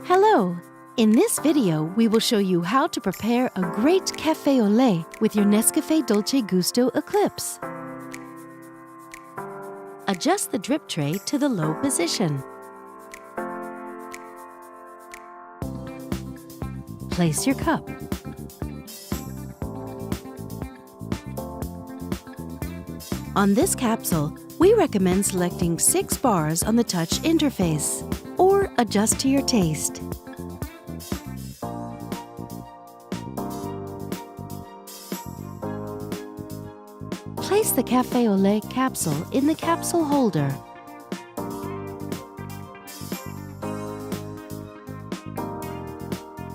Hello! In this video, we will show you how to prepare a great café au lait with your NESCAFÉ Dolce Gusto Eclipse. Adjust the drip tray to the low position. Place your cup. On this capsule, we recommend selecting 6 bars on the touch interface, or adjust to your taste. Place the café au lait capsule in the capsule holder.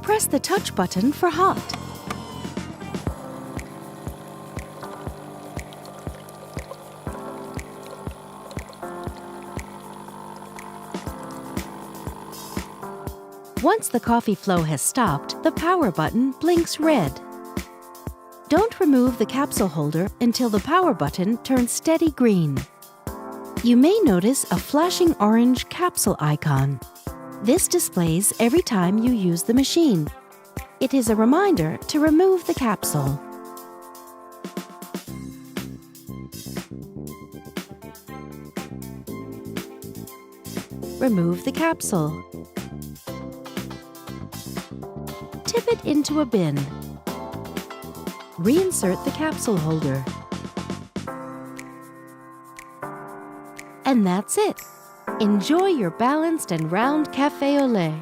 Press the touch button for hot. Once the coffee flow has stopped, the power button blinks red. Don't remove the capsule holder until the power button turns steady green. You may notice a flashing orange capsule icon. This displays every time you use the machine. It is a reminder to remove the capsule. Remove the capsule. Tip it into a bin. Reinsert the capsule holder. And that's it! Enjoy your balanced and round café au lait.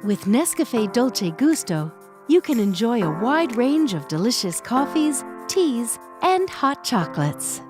With NESCAFÉ Dolce Gusto, you can enjoy a wide range of delicious coffees, teas, and hot chocolates.